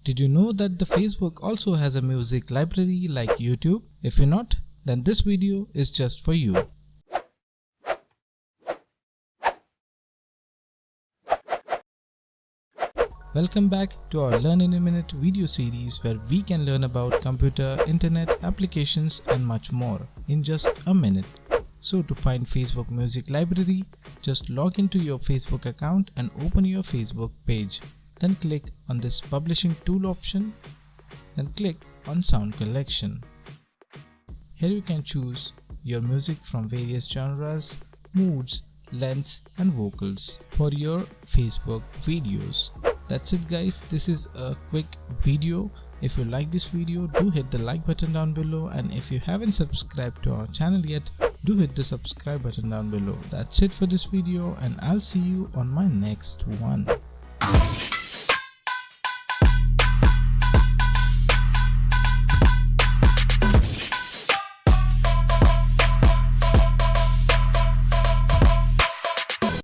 Did you know that the Facebook also has a music library like YouTube? If you're not, then this video is just for you. Welcome back to our Learn in a Minute video series where we can learn about computer, internet, applications and much more in just a minute. So to find Facebook Music Library, just log into your Facebook account and open your Facebook page. Then click on this Publishing Tool option. Then click on Sound Collection. Here you can choose your music from various genres, moods, lengths and vocals for your Facebook videos. That's it guys, this is a quick video. If you like this video, do hit the like button down below, and if you haven't subscribed to our channel yet, do hit the subscribe button down below. That's it for this video and I'll see you on my next one.